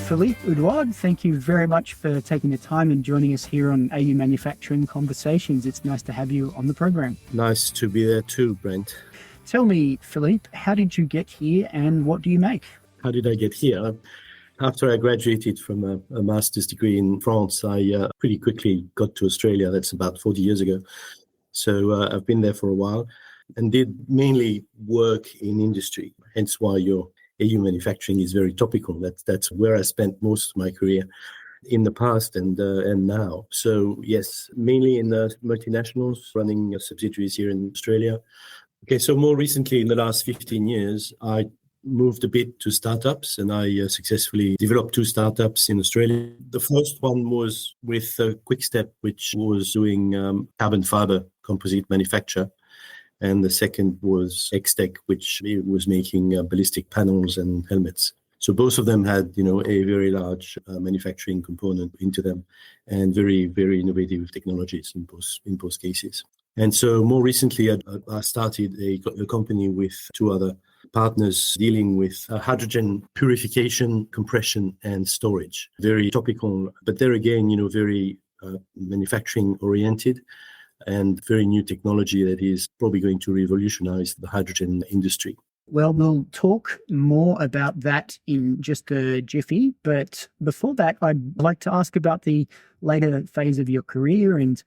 Philippe Odouard, thank you very much for taking the time and joining us here on AU Manufacturing Conversations. It's nice to have you on the program. Nice to be there too, Brent. Tell me, Philippe, how did you get here and what do you make? How did I get here? After I graduated from a master's degree in France, I pretty quickly got to Australia. That's about 40 years ago. So I've been there for a while and did mainly work in industry, hence why your AU manufacturing is very topical. That's where I spent most of my career in the past and now. So yes, mainly in the multinationals, running subsidiaries here in Australia. Okay, so more recently, in the last 15 years, I moved a bit to startups, and I successfully developed 2 startups in Australia. The first one was with Quickstep, which was doing carbon fiber composite manufacture. And the second was XTEK, which was making ballistic panels and helmets. So both of them had, a very large manufacturing component into them, and very, very innovative technologies in both cases. And so more recently, I started a company with 2 other partners dealing with hydrogen purification, compression, and storage. Very topical, but there again, very manufacturing oriented, and very new technology that is probably going to revolutionize the hydrogen industry. Well, we'll talk more about that in just a jiffy, but before that, I'd like to ask about the later phase of your career and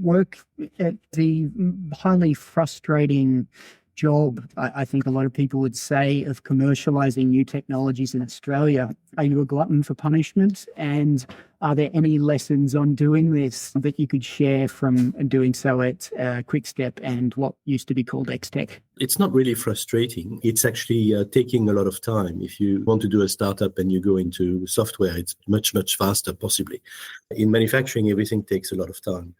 work at the highly frustrating job, I think a lot of people would say, of commercializing new technologies in Australia. Are you a glutton for punishment? And are there any lessons on doing this that you could share from doing so at Quickstep and what used to be called XTEK? It's not really frustrating. It's actually taking a lot of time. If you want to do a startup and you go into software, it's much, much faster, possibly. In manufacturing, everything takes a lot of time.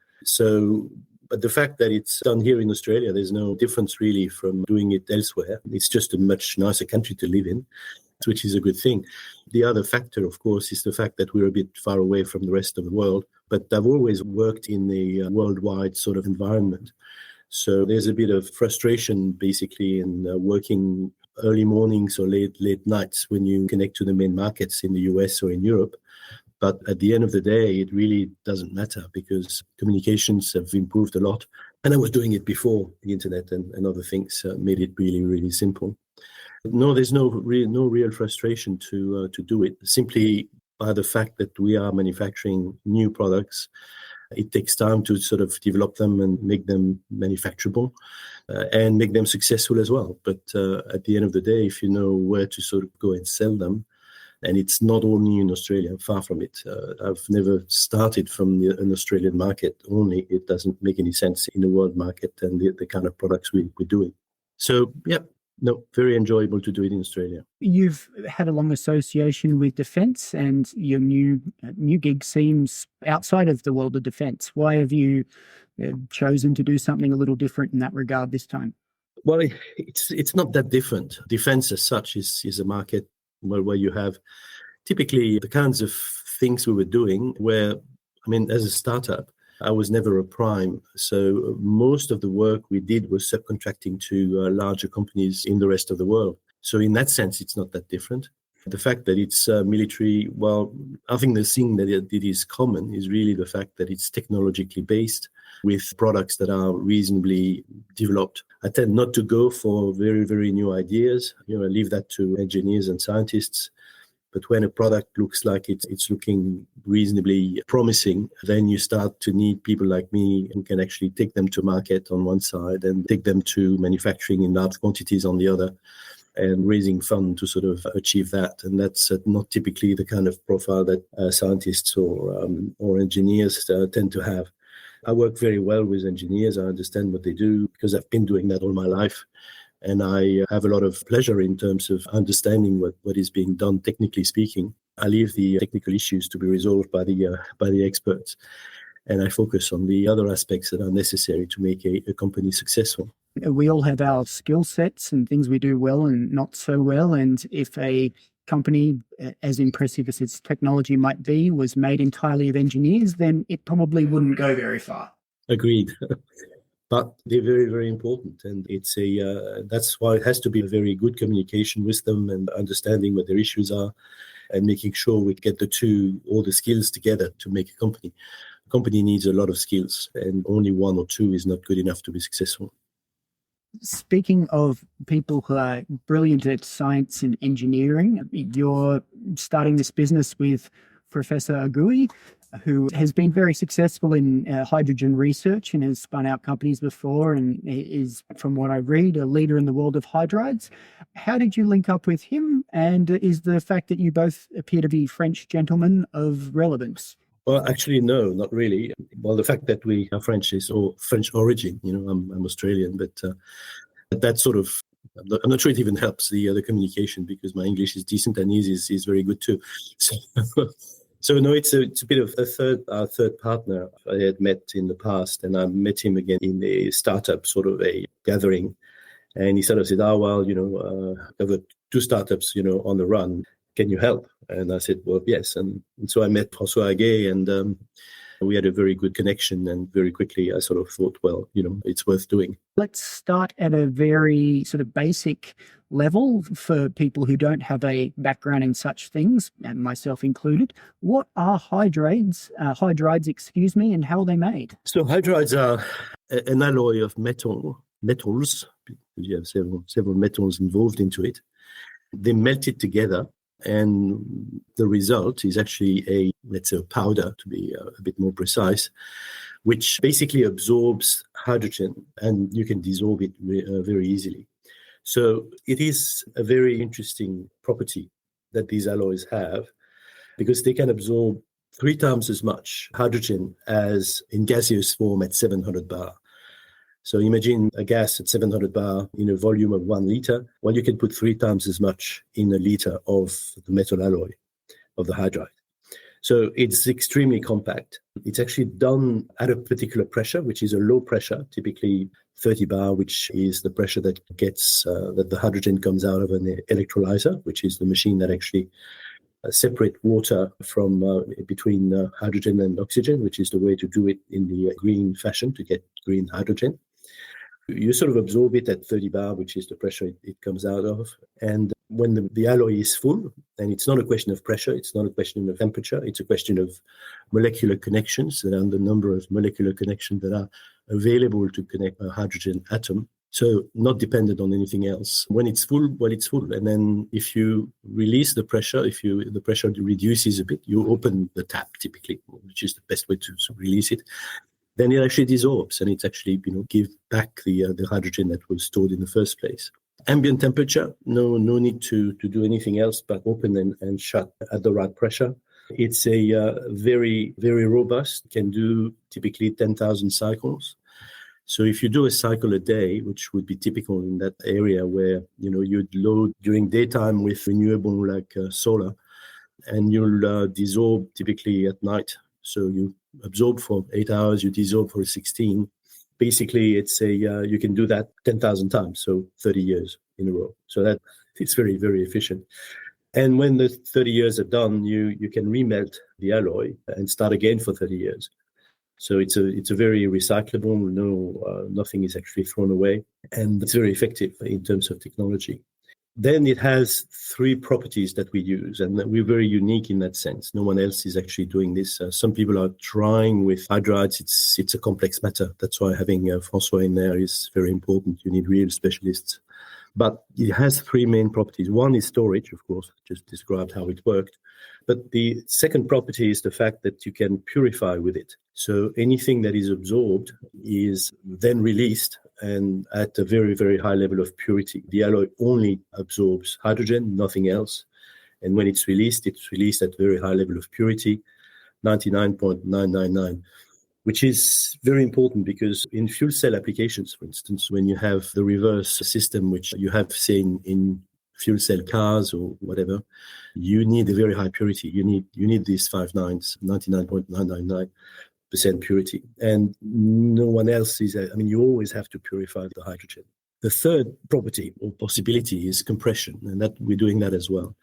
But the fact that it's done here in Australia, there's no difference really from doing it elsewhere. It's just a much nicer country to live in, which is a good thing. The other factor, of course, is the fact that we're a bit far away from the rest of the world. But I've always worked in a worldwide sort of environment. So there's a bit of frustration, basically, in working early mornings or late nights when you connect to the main markets in the US or in Europe. But at the end of the day, it really doesn't matter because communications have improved a lot. And I was doing it before the internet and other things made it really, really simple. No, there's no real frustration to do it. Simply by the fact that we are manufacturing new products, it takes time to sort of develop them and make them manufacturable and make them successful as well. But at the end of the day, if you know where to sort of go and sell them, and it's not only in Australia, far from it. I've never started from an Australian market only. It doesn't make any sense in the world market and the kind of products we're doing. So, very enjoyable to do it in Australia. You've had a long association with defence, and your new gig seems outside of the world of defence. Why have you chosen to do something a little different in that regard this time? Well, it's not that different. Defence as such is a market where you have typically the kinds of things we were doing where, as a startup, I was never a prime. So most of the work we did was subcontracting to larger companies in the rest of the world. So in that sense, it's not that different. The fact that it's military, well, I think the thing that it is common is really the fact that it's technologically based with products that are reasonably developed. I tend not to go for very, very new ideas. I leave that to engineers and scientists. But when a product looks like it's looking reasonably promising, then you start to need people like me who can actually take them to market on one side and take them to manufacturing in large quantities on the other, and raising funds to sort of achieve that. And that's not typically the kind of profile that scientists or engineers tend to have. I work very well with engineers. I understand what they do because I've been doing that all my life. And I have a lot of pleasure in terms of understanding what is being done, technically speaking. I leave the technical issues to be resolved by the experts. And I focus on the other aspects that are necessary to make a company successful. We all have our skill sets and things we do well and not so well. And if a company, as impressive as its technology might be, was made entirely of engineers, then it probably wouldn't go very far. Agreed. But they're very, very important. And it's that's why it has to be a very good communication with them and understanding what their issues are and making sure we get all the skills together to make a company. A company needs a lot of skills, and only one or two is not good enough to be successful. Speaking of people who are brilliant at science and engineering, you're starting this business with Professor Aguey, who has been very successful in hydrogen research and has spun out companies before and is, from what I read, a leader in the world of hydrides. How did you link up with him? And is the fact that you both appear to be French gentlemen of relevance? Well, actually, no, not really. Well, the fact that we are French is all French origin. I'm Australian, but that sort of, I'm not sure it even helps the communication, because my English is decent and his is very good too. So no, it's a bit of our third partner I had met in the past, and I met him again in a startup sort of a gathering, and he sort of said, I've got two startups, on the run. Can you help? And I said, well, yes. And so I met François Aguey, and we had a very good connection. And very quickly, I sort of thought, well, it's worth doing. Let's start at a very sort of basic level for people who don't have a background in such things, and myself included. What are hydrides, and how are they made? So hydrides are an alloy of metals, because you have several metals involved into it. They melt it together, and the result is actually a powder, to be a bit more precise, which basically absorbs hydrogen, and you can dissolve it very easily. So it is a very interesting property that these alloys have, because they can absorb 3 times as much hydrogen as in gaseous form at 700 bar. So imagine a gas at 700 bar in a volume of 1 liter. Well, you can put 3 times as much in a liter of the metal alloy of the hydride. So it's extremely compact. It's actually done at a particular pressure, which is a low pressure, typically 30 bar, which is the pressure that gets that the hydrogen comes out of an electrolyzer, which is the machine that actually separate water from between hydrogen and oxygen, which is the way to do it in the green fashion to get green hydrogen. You sort of absorb it at 30 bar, which is the pressure it comes out of. And when the alloy is full, and it's not a question of pressure, it's not a question of temperature, it's a question of molecular connections, and the number of molecular connections that are available to connect a hydrogen atom. So not dependent on anything else. When it's full, well, it's full. And then if you release the pressure, the pressure reduces a bit, you open the tap typically, which is the best way to release it. Then it actually dissolves, and it's actually, give back the hydrogen that was stored in the first place. Ambient temperature, no need to do anything else but open and shut at the right pressure. It's a very, very robust, can do typically 10,000 cycles. So if you do a cycle a day, which would be typical in that area where, you'd load during daytime with renewable like solar, and you'll dissolve typically at night. So you absorb for 8 hours, you dissolve for 16. Basically, it's you can do that 10,000 times, so 30 years in a row. So that it's very, very efficient. And when the 30 years are done, you can remelt the alloy and start again for 30 years. So it's a very recyclable. Nothing is actually thrown away, and it's very effective in terms of technology. Then it has 3 properties that we use, and we're very unique in that sense. No one else is actually doing this. Some people are trying with hydrides. It's a complex matter. That's why having François in there is very important. You need real specialists. But it has 3 main properties. One is storage, of course, just described how it worked. But the second property is the fact that you can purify with it. So anything that is absorbed is then released, and at a very, very high level of purity. The alloy only absorbs hydrogen, nothing else. And when it's released at a very high level of purity, 99.999, which is very important because in fuel cell applications, for instance, when you have the reverse system, which you have, say, in fuel cell cars or whatever, you need a very high purity. You need these 5 nines, 99.999%. Purity, and no one else is. You always have to purify the hydrogen. The third property or possibility is compression, and that we're doing that as well.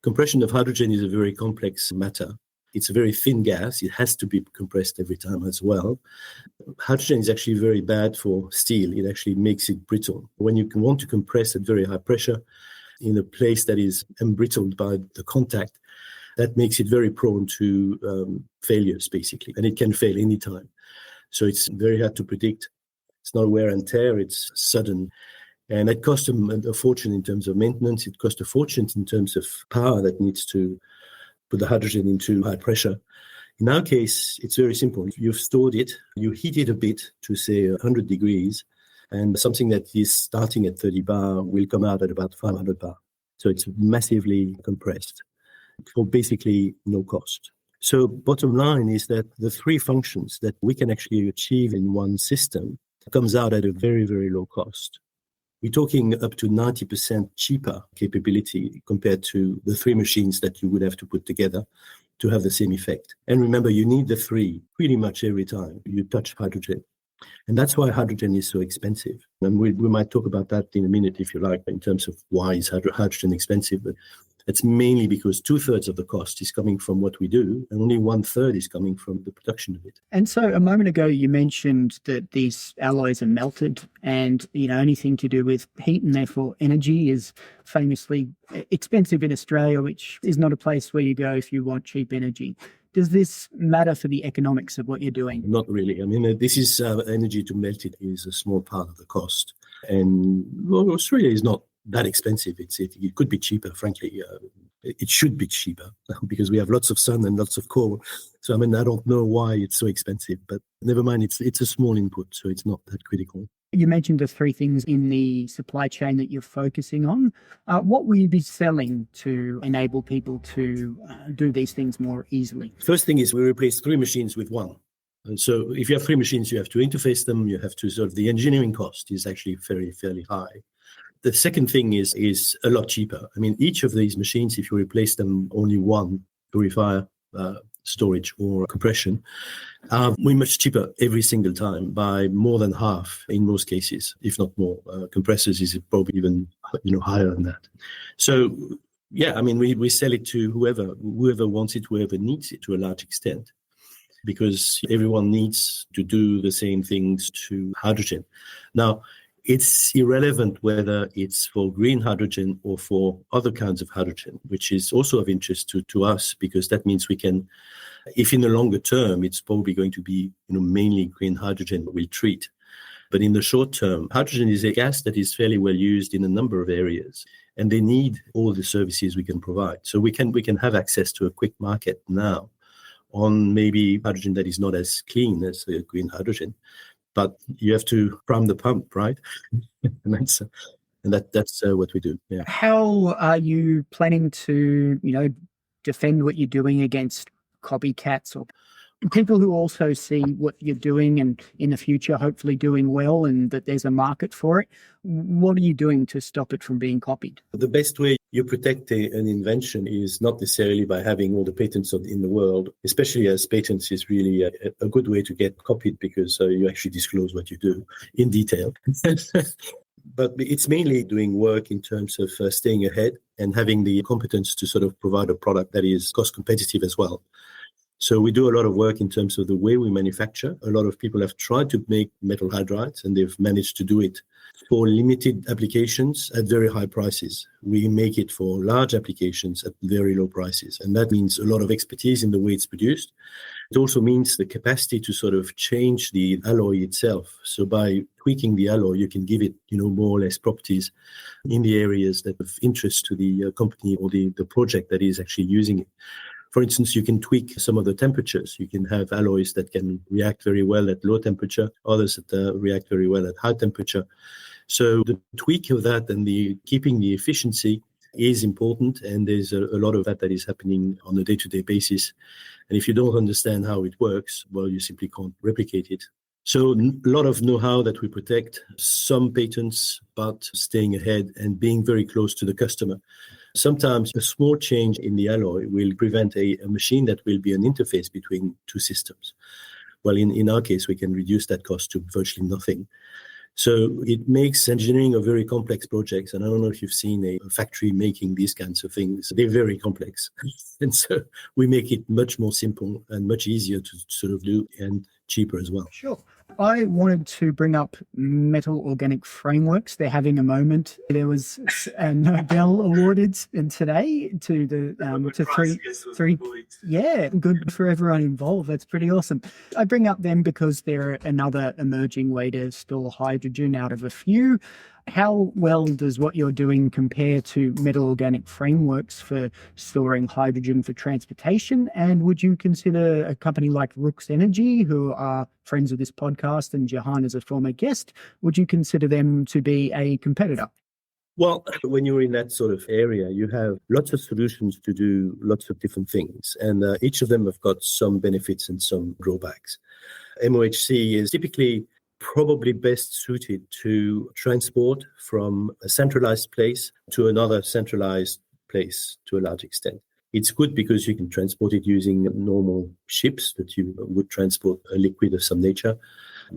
Compression of hydrogen is a very complex matter. It's a very thin gas. It has to be compressed every time as well. Hydrogen is actually very bad for steel. It actually makes it brittle. When you want to compress at very high pressure in a place that is embrittled by the contact, That makes it very prone to failures, basically, and it can fail anytime. So it's very hard to predict. It's not wear and tear, it's sudden. And it costs a fortune in terms of maintenance. It costs a fortune in terms of power that needs to put the hydrogen into high pressure. In our case, it's very simple. You've stored it, you heat it a bit to, say, 100 degrees, and something that is starting at 30 bar will come out at about 500 bar. So it's massively compressed for basically no cost. So bottom line is that the three functions that we can actually achieve in one system comes out at a very, very low cost. We're talking up to 90% cheaper capability compared to the three machines that you would have to put together to have the same effect. And remember, you need the three pretty much every time you touch hydrogen. And that's why hydrogen is so expensive. And we might talk about that in a minute, if you like, in terms of why is hydrogen expensive. But it's mainly because 2/3 of the cost is coming from what we do, and only 1/3 is coming from the production of it. And so a moment ago, you mentioned that these alloys are melted, and anything to do with heat and therefore energy is famously expensive in Australia, which is not a place where you go if you want cheap energy. Does this matter for the economics of what you're doing? Not really. I mean, this is energy to melt it is a small part of the cost. And Australia is not that expensive. It could be cheaper, frankly. It should be cheaper because we have lots of sun and lots of coal. So, I mean, I don't know why it's so expensive, but never mind, it's a small input, so it's not that critical. You mentioned the three things in the supply chain that you're focusing on. What will you be selling to enable people to do these things more easily? First thing is we replace three machines with one. And so if you have three machines, you have to interface them. You have to the engineering cost is actually fairly high. The second thing is a lot cheaper. I mean, each of these machines, if you replace them only one purifier, storage or compression, we're much cheaper every single time by more than half in most cases, if not more. Compressors is probably even higher than that. So yeah, I mean, we sell it to whoever wants it, whoever needs it to a large extent, because everyone needs to do the same things to hydrogen. Now, it's irrelevant whether it's for green hydrogen or for other kinds of hydrogen, which is also of interest to us, because that means we can, if in the longer term, it's probably going to be mainly green hydrogen we'll treat. But in the short term, hydrogen is a gas that is fairly well used in a number of areas, and they need all the services we can provide. So we can have access to a quick market now on maybe hydrogen that is not as clean as green hydrogen. But you have to prime the pump, right? and that's what we do. Yeah. How are you planning to, defend what you're doing against copycats or people who also see what you're doing and in the future hopefully doing well and that there's a market for it? What are you doing to stop it from being copied? The best way you protect an invention is not necessarily by having all the patents in the world, especially as patents is really a good way to get copied, because you actually disclose what you do in detail. But it's mainly doing work in terms of staying ahead and having the competence to sort of provide a product that is cost competitive as well. So we do a lot of work in terms of the way we manufacture. A lot of people have tried to make metal hydrides, and they've managed to do it for limited applications at very high prices. We make it for large applications at very low prices. And that means a lot of expertise in the way it's produced. It also means the capacity to sort of change the alloy itself. So by tweaking the alloy, you can give it, more or less properties in the areas that of interest to the company or the project that is actually using it. For instance, you can tweak some of the temperatures. You can have alloys that can react very well at low temperature, others that react very well at high temperature. So the tweak of that and the keeping the efficiency is important, and there's a lot of that is happening on a day-to-day basis. And if you don't understand how it works, well, you simply can't replicate it. So a lot of know-how that we protect, some patents, but staying ahead and being very close to the customer. Sometimes a small change in the alloy will prevent a machine that will be an interface between two systems. Well, in our case, we can reduce that cost to virtually nothing. So it makes engineering of very complex projects. And I don't know if you've seen a factory making these kinds of things. They're very complex. And so we make it much more simple and much easier to sort of do and cheaper as well. Sure. I wanted to bring up metal organic frameworks. They're having a moment. There was a Nobel awarded today to the to three. Yeah, good for everyone involved. That's pretty awesome. I bring up them because they're another emerging way to store hydrogen out of a few. How well does what you're doing compare to metal organic frameworks for storing hydrogen for transportation? And would you consider a company like Rooks Energy, who are friends of this podcast and Jahan is a former guest, would you consider them to be a competitor? Well, when you're in that sort of area, you have lots of solutions to do lots of different things, and each of them have got some benefits and some drawbacks. MOHC is typically probably best suited to transport from a centralized place to another centralized place to a large extent. It's good because you can transport it using normal ships that you would transport a liquid of some nature,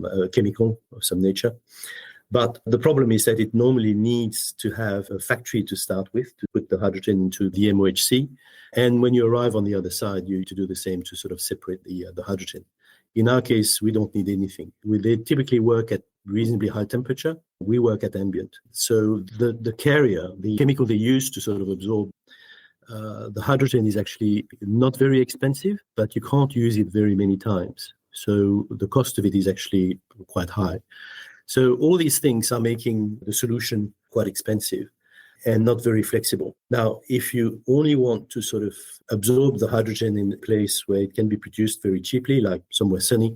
a chemical of some nature. But the problem is that it normally needs to have a factory to start with to put the hydrogen into the MOHC. And when you arrive on the other side, you need to do the same to sort of separate the hydrogen. In our case, we don't need anything. They typically work at reasonably high temperature. We work at ambient. So the carrier, the chemical they use to sort of absorb the hydrogen is actually not very expensive, but you can't use it very many times. So the cost of it is actually quite high. So all these things are making the solution quite expensive and not very flexible. Now, if you only want to sort of absorb the hydrogen in a place where it can be produced very cheaply, like somewhere sunny,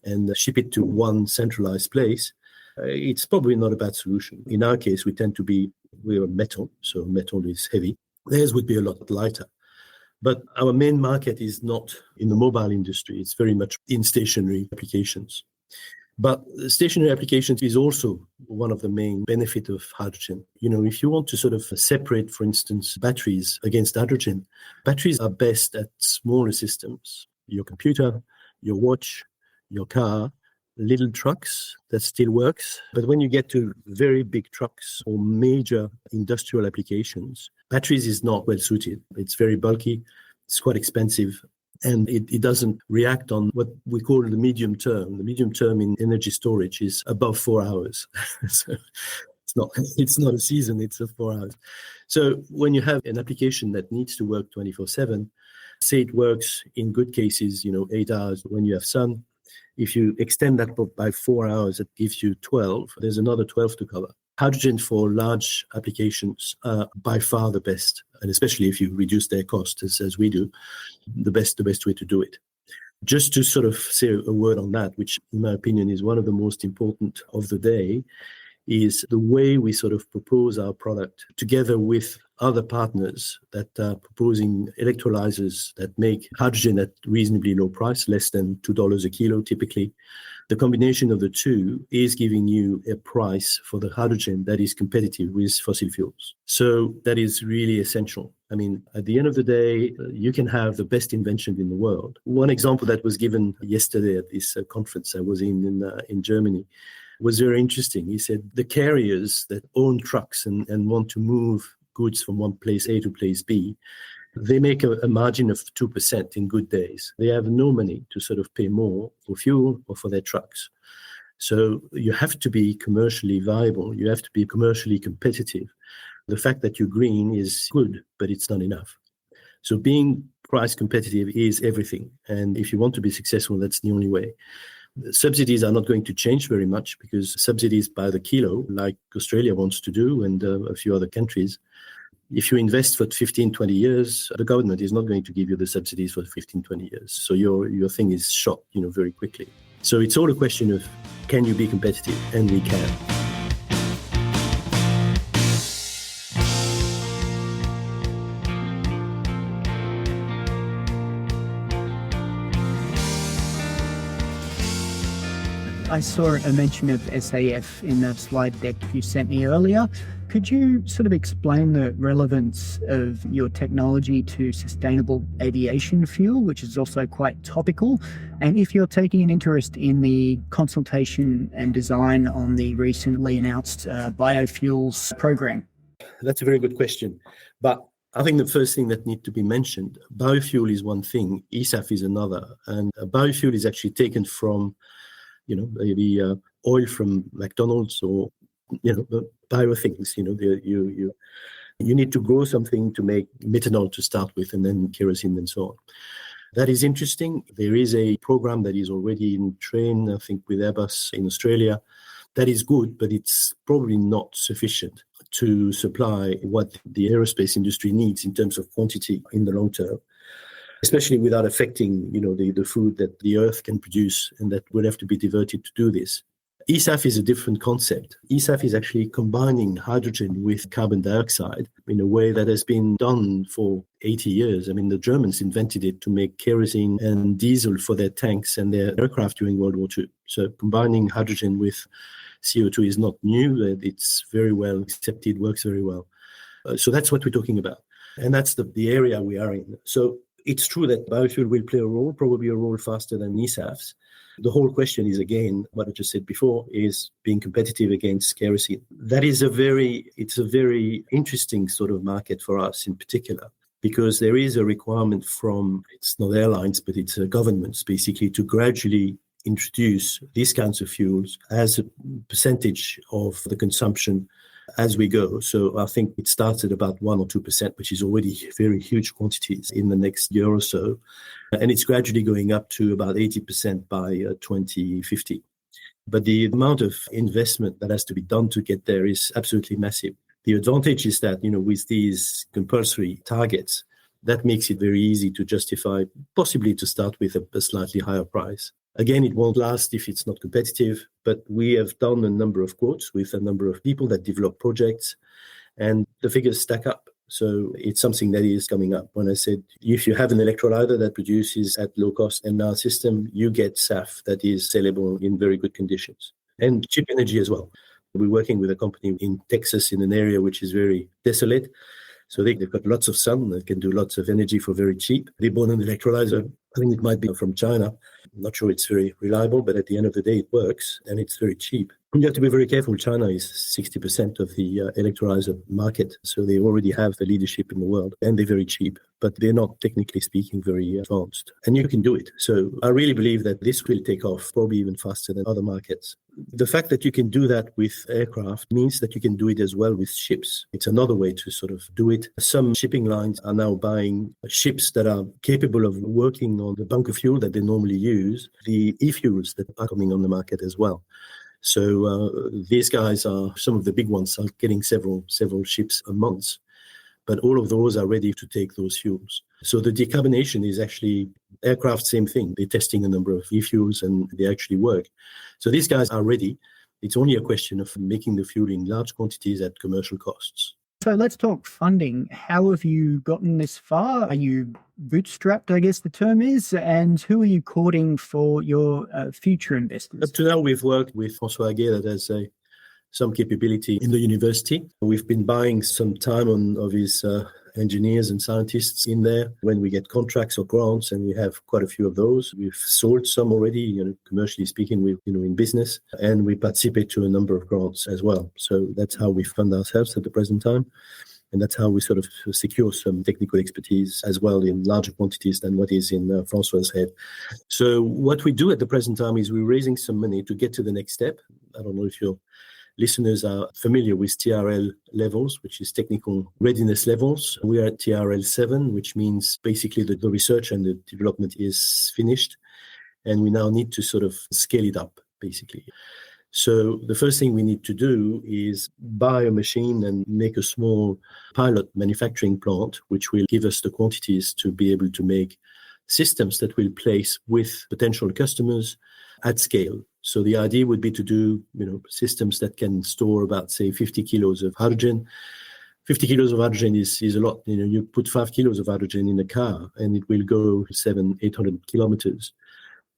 and ship it to one centralized place, it's probably not a bad solution. In our case, we're metal, so metal is heavy. Theirs would be a lot lighter. But our main market is not in the mobile industry. It's very much in stationary applications. But stationary applications is also one of the main benefits of hydrogen. You know, if you want to sort of separate, for instance, batteries against hydrogen, batteries are best at smaller systems. Your computer, your watch, your car, little trucks, that still works. But when you get to very big trucks or major industrial applications, batteries is not well suited. It's very bulky, it's quite expensive, and it doesn't react on what we call the medium term. The medium term in energy storage is above 4 hours. So it's not a season, it's 4 hours. So when you have an application that needs to work 24/7, say it works in good cases, 8 hours when you have sun. If you extend that by 4 hours, it gives you 12. There's another 12 to cover. Hydrogen for large applications are by far the best, and especially if you reduce their cost, as we do, the best way to do it. Just to sort of say a word on that, which in my opinion is one of the most important of the day, is the way we sort of propose our product together with other partners that are proposing electrolyzers that make hydrogen at reasonably low price, less than $2 a kilo typically. The combination of the two is giving you a price for the hydrogen that is competitive with fossil fuels. So that is really essential. I mean, at the end of the day, you can have the best invention in the world. One example that was given yesterday at this conference I was in Germany was very interesting. He said the carriers that own trucks and want to move goods from one place A to place B, they make a margin of 2% in good days. They have no money to sort of pay more for fuel or for their trucks. So you have to be commercially viable. You have to be commercially competitive. The fact that you're green is good, but it's not enough. So being price competitive is everything. And if you want to be successful, that's the only way. Subsidies are not going to change very much because subsidies by the kilo, like Australia wants to do and a few other countries, if you invest for 15, 20 years, the government is not going to give you the subsidies for 15, 20 years. So your thing is shot, very quickly. So it's all a question of, can you be competitive? And we can. I saw a mention of SAF in the slide deck you sent me earlier. Could you sort of explain the relevance of your technology to sustainable aviation fuel, which is also quite topical? And if you're taking an interest in the consultation and design on the recently announced biofuels program? That's a very good question. But I think the first thing that needs to be mentioned, biofuel is one thing, eSAF is another. And biofuel is actually taken from the oil from McDonald's or, the bio things, you need to grow something to make methanol to start with and then kerosene and so on. That is interesting. There is a program that is already in train, I think, with Airbus in Australia. That is good, but it's probably not sufficient to supply what the aerospace industry needs in terms of quantity in the long term, especially without affecting, the food that the Earth can produce and that will have to be diverted to do this. eSAF is a different concept. eSAF is actually combining hydrogen with carbon dioxide in a way that has been done for 80 years. I mean, the Germans invented it to make kerosene and diesel for their tanks and their aircraft during World War II. So combining hydrogen with CO2 is not new. It's very well accepted, works very well. So that's what we're talking about. And that's the area we are in. So it's true that biofuel will play a role, probably a role faster than eSAFs. The whole question is, again, what I just said before, is being competitive against kerosene. That is it's a very interesting sort of market for us in particular, because there is a requirement from, it's not airlines, but it's governments basically to gradually introduce these kinds of fuels as a percentage of the consumption as we go. So I think it starts at about 1 or 2%, which is already very huge quantities in the next year or so. And it's gradually going up to about 80% by 2050. But the amount of investment that has to be done to get there is absolutely massive. The advantage is that, with these compulsory targets, that makes it very easy to justify, possibly to start with a slightly higher price. Again, it won't last if it's not competitive, but we have done a number of quotes with a number of people that develop projects, and the figures stack up. So it's something that is coming up. When I said, if you have an electrolyzer that produces at low cost in our system, you get SAF that is sellable in very good conditions, and cheap energy as well. We're working with a company in Texas in an area which is very desolate. So they've got lots of sun, they can do lots of energy for very cheap. They bought an electrolyzer, I think it might be from China. I'm not sure it's very reliable, but at the end of the day, it works and it's very cheap. You have to be very careful. China is 60% of the electrolyzer market. So they already have the leadership in the world and they're very cheap, but they're not, technically speaking, very advanced. And you can do it. So I really believe that this will take off, probably even faster than other markets. The fact that you can do that with aircraft means that you can do it as well with ships. It's another way to sort of do it. Some shipping lines are now buying ships that are capable of working on the bunker fuel that they normally use, the e-fuels that are coming on the market as well. So these guys are, some of the big ones are getting several ships a month, but all of those are ready to take those fuels. So the decarbonation is actually aircraft, same thing. They're testing a number of e-fuels and they actually work. So these guys are ready. It's only a question of making the fuel in large quantities at commercial costs. So let's talk funding. How have you gotten this far? Are you bootstrapped, I guess the term is? And who are you courting for your future investors? Up to now, we've worked with François Aguey that has some capability in the university. We've been buying some time of his engineers and scientists in there when we get contracts or grants, and we have quite a few of those. We've sold some already, commercially speaking, we're in business, and we participate to a number of grants as well. So that's how we fund ourselves at the present time. And that's how we sort of secure some technical expertise as well in larger quantities than what is in François' head. So what we do at the present time is we're raising some money to get to the next step. I don't know if you're listeners are familiar with TRL levels, which is technical readiness levels. We are at TRL 7, which means basically that the research and the development is finished. And we now need to sort of scale it up, basically. So the first thing we need to do is buy a machine and make a small pilot manufacturing plant, which will give us the quantities to be able to make systems that will place with potential customers at scale. So the idea would be to do, systems that can store about, say, 50 kilos of hydrogen. 50 kilos of hydrogen is a lot. You put 5 kilos of hydrogen in a car and it will go 700-800 kilometers.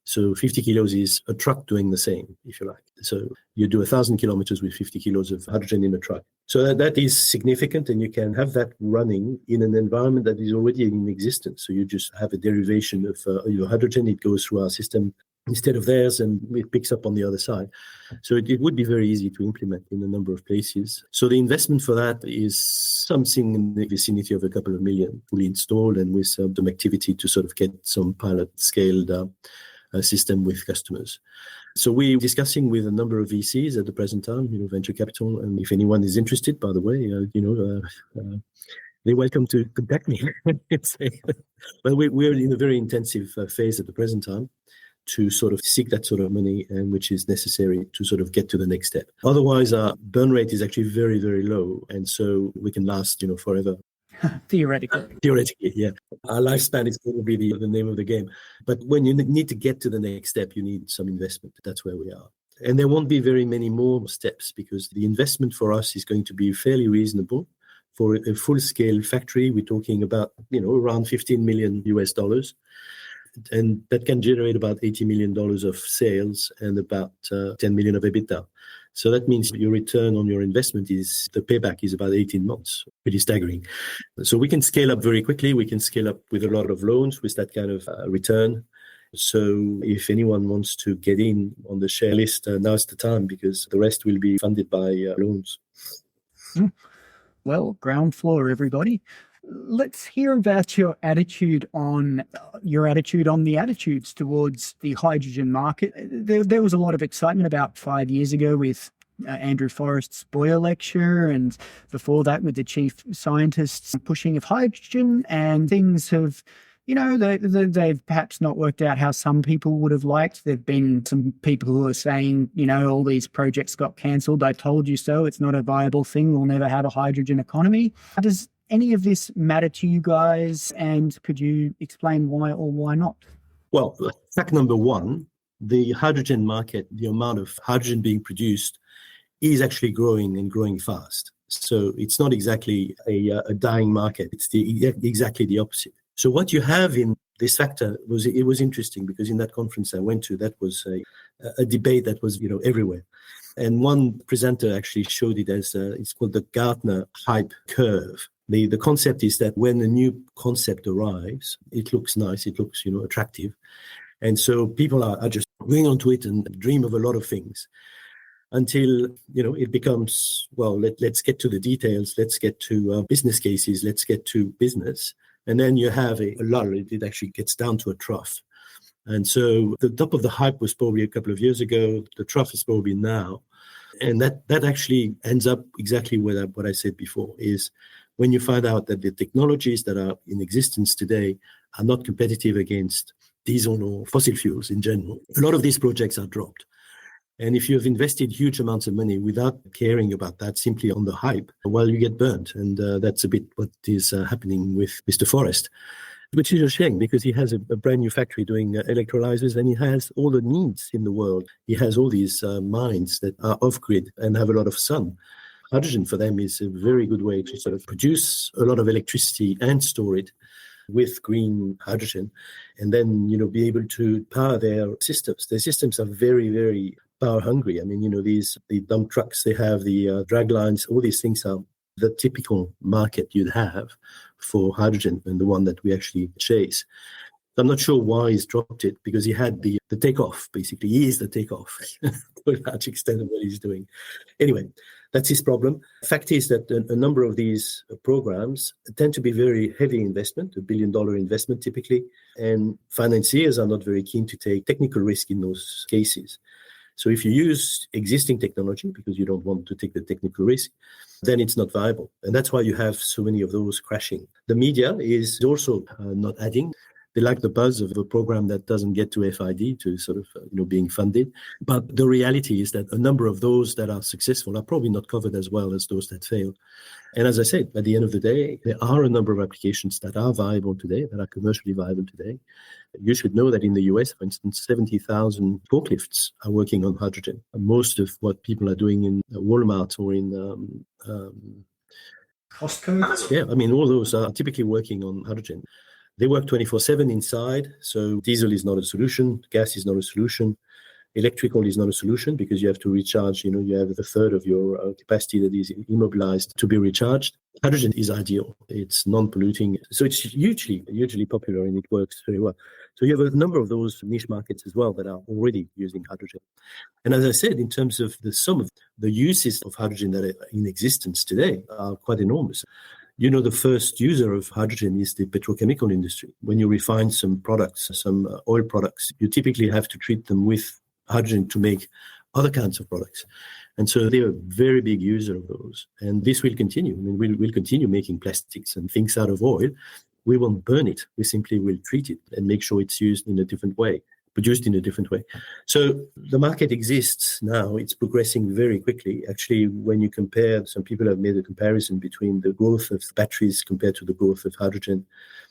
So 50 kilos is a truck doing the same, if you like. So you do 1,000 kilometers with 50 kilos of hydrogen in a truck. So that is significant, and you can have that running in an environment that is already in existence. So you just have a derivation of your hydrogen. It goes through our system instead of theirs, and it picks up on the other side. So it would be very easy to implement in a number of places. So the investment for that is something in the vicinity of a couple of million fully installed, and with some activity to sort of get some pilot scaled system with customers. So we're discussing with a number of VCs at the present time, venture capital. And if anyone is interested, by the way, they're welcome to contact me. But we're in a very intensive phase at the present time to sort of seek that sort of money, and which is necessary to sort of get to the next step. Otherwise, our burn rate is actually very, very low. And so we can last, forever. Theoretically, yeah. Our lifespan is probably the name of the game. But when you need to get to the next step, you need some investment. That's where we are. And there won't be very many more steps because the investment for us is going to be fairly reasonable. For a full-scale factory, we're talking about, around $15 million US. And that can generate about $80 million of sales and about 10 million of EBITDA. So that means your return on your investment the payback is about 18 months, pretty staggering. So we can scale up very quickly. We can scale up with a lot of loans with that kind of return. So if anyone wants to get in on the share list, now's the time because the rest will be funded by loans. Well, ground floor, everybody. Let's hear about your attitude on the attitudes towards the hydrogen market. There was a lot of excitement about 5 years ago with Andrew Forrest's Boyer lecture, and before that with the chief scientists pushing of hydrogen, and things have, they've perhaps not worked out how some people would have liked. There've been some people who are saying, all these projects got cancelled. I told you so. It's not a viable thing. We'll never have a hydrogen economy. Does any of this matter to you guys? And could you explain why or why not? Well, fact number one, the hydrogen market, the amount of hydrogen being produced is actually growing and growing fast. So it's not exactly a dying market. It's exactly the opposite. So what you have in this factor was interesting because in that conference I went to, that was a debate that was everywhere. And one presenter actually showed it as it's called the Gartner hype curve. The concept is that when a new concept arrives, it looks nice, it looks attractive, and so people are just going onto it and dream of a lot of things until it becomes, well, let's get to the details, let's get to business cases, let's get to business, and then you have a lull. It actually gets down to a trough. And so the top of the hype was probably a couple of years ago. The trough is probably now, and that actually ends up exactly with what I said before is. When you find out that the technologies that are in existence today are not competitive against diesel or fossil fuels in general, a lot of these projects are dropped. And if you've invested huge amounts of money without caring about that, simply on the hype, well, you get burnt. And that's a bit what is happening with Mr. Forrest, which is a shame because he has a brand new factory doing electrolyzers and he has all the needs in the world. He has all these mines that are off-grid and have a lot of sun. Hydrogen for them is a very good way to sort of produce a lot of electricity and store it with green hydrogen, and then be able to power their systems. Their systems are very, very power hungry. I mean, the dump trucks, they have the drag lines. All these things are the typical market you'd have for hydrogen, and the one that we actually chase. I'm not sure why he's dropped it because he had the takeoff. Basically, he is the takeoff to a large extent of what he's doing. Anyway. That's his problem. Fact is that a number of these programs tend to be very heavy investment, $1 billion investment typically, and financiers are not very keen to take technical risk in those cases. So if you use existing technology because you don't want to take the technical risk, then it's not viable. And that's why you have so many of those crashing. The media is also not adding. They like the buzz of a program that doesn't get to FID, to sort of, being funded. But the reality is that a number of those that are successful are probably not covered as well as those that fail. And as I said, at the end of the day, there are a number of applications that are viable today, that are commercially viable today. You should know that in the US, for instance, 70,000 forklifts are working on hydrogen. Most of what people are doing in Walmart or in Costco. Yeah, I mean, all those are typically working on hydrogen. They work 24/7 inside, so diesel is not a solution, gas is not a solution, electrical is not a solution because you have to recharge, you have a third of your capacity that is immobilized to be recharged. Hydrogen is ideal. It's non-polluting. So it's hugely popular and it works very well. So you have a number of those niche markets as well that are already using hydrogen. And as I said, in terms of the sum of the uses of hydrogen that are in existence today are quite enormous. The first user of hydrogen is the petrochemical industry. When you refine some products, some oil products, you typically have to treat them with hydrogen to make other kinds of products. And so they're a very big user of those. And this will continue. I mean, we'll continue making plastics and things out of oil. We won't burn it. We simply will treat it and make sure it's used in a different way, produced in a different way. So the market exists now. It's progressing very quickly. Actually, when you compare, some people have made a comparison between the growth of batteries compared to the growth of hydrogen.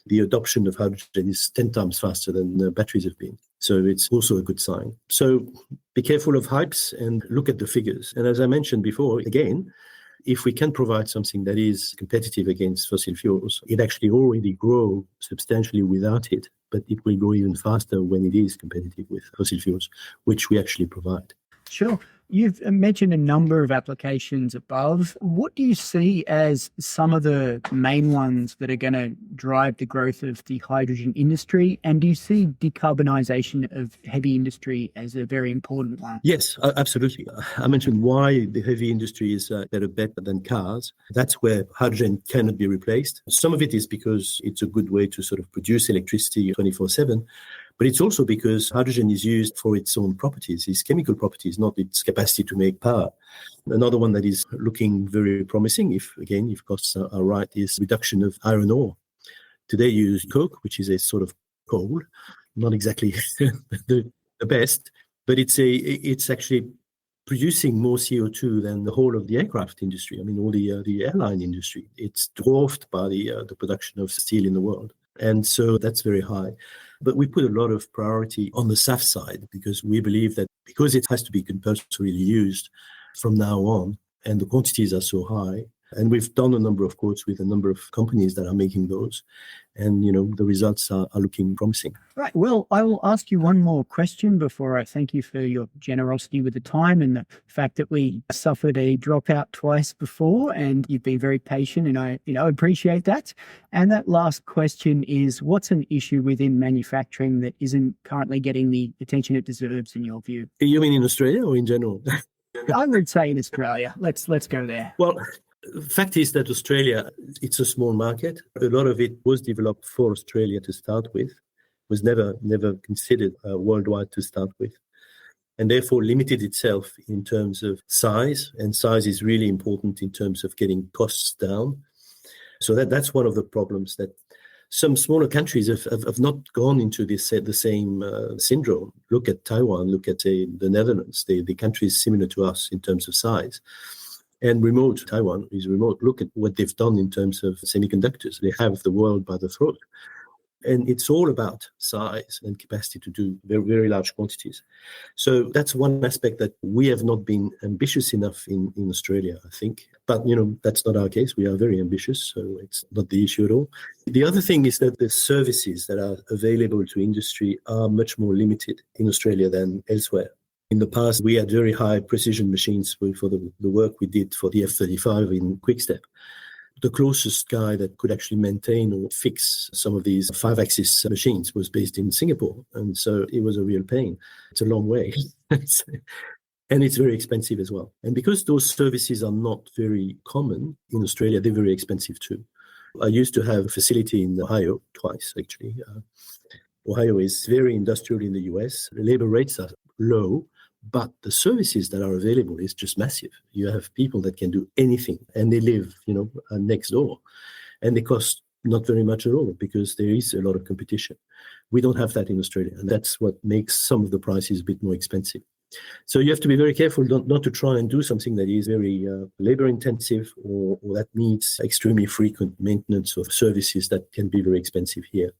The adoption of hydrogen is 10 times faster than batteries have been. So it's also a good sign. So be careful of hypes and look at the figures. And as I mentioned before, again, if we can provide something that is competitive against fossil fuels, it actually already grows substantially without it, but it will grow even faster when it is competitive with fossil fuels, which we actually provide. Sure. You've mentioned a number of applications above. What do you see as some of the main ones that are going to drive the growth of the hydrogen industry? And do you see decarbonisation of heavy industry as a very important one? Yes, absolutely. I mentioned why the heavy industry is better bet than cars. That's where hydrogen cannot be replaced. Some of it is because it's a good way to sort of produce electricity 24/7. But it's also because hydrogen is used for its own properties, its chemical properties, not its capacity to make power. Another one that is looking very promising, if costs are right, is reduction of iron ore. Today you use coke, which is a sort of coal, not exactly the best, but it's actually producing more CO2 than the whole of the aircraft industry. I mean, all the airline industry. It's dwarfed by the production of steel in the world. And so that's very high. But we put a lot of priority on the SAF side because we believe that because it has to be compulsorily used from now on, and the quantities are so high, and we've done a number of quotes with a number of companies that are making those, and the results are looking promising. Right. Well, I will ask you one more question before I thank you for your generosity with the time and the fact that we suffered a dropout twice before, and you've been very patient, and I appreciate that. And that last question is, what's an issue within manufacturing that isn't currently getting the attention it deserves in your view? You mean in Australia or in general? I would say in Australia. Let's go there. Well, the fact is that Australia, it's a small market. A lot of it was developed for Australia to start with, was never considered worldwide to start with, and therefore limited itself in terms of size. And size is really important in terms of getting costs down. So that's one of the problems, that some smaller countries have not gone into the same syndrome. Look at Taiwan, look at the Netherlands, the countries similar to us in terms of size. And Taiwan is remote. Look at what they've done in terms of semiconductors. They have the world by the throat. And it's all about size and capacity to do very, very large quantities. So that's one aspect that we have not been ambitious enough in Australia, I think. But, that's not our case. We are very ambitious, so it's not the issue at all. The other thing is that the services that are available to industry are much more limited in Australia than elsewhere. In the past, we had very high precision machines for the work we did for the F-35 in Quickstep. The closest guy that could actually maintain or fix some of these 5-axis machines was based in Singapore. And so it was a real pain. It's a long way. And it's very expensive as well. And because those services are not very common in Australia, they're very expensive too. I used to have a facility in Ohio twice, actually. Ohio is very industrial in the US. The labor rates are low, but the services that are available is just massive. You have people that can do anything, and they live, next door, and they cost not very much at all because there is a lot of competition. We don't have that in Australia, and that's what makes some of the prices a bit more expensive. So you have to be very careful not to try and do something that is very labor intensive or that needs extremely frequent maintenance of services that can be very expensive here.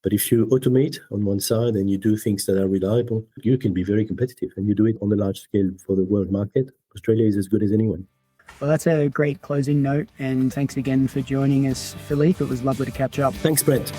But if you automate on one side and you do things that are reliable, you can be very competitive, and you do it on a large scale for the world market. Australia is as good as anyone. Well, that's a great closing note. And thanks again for joining us, Philippe. It was lovely to catch up. Thanks, Brent.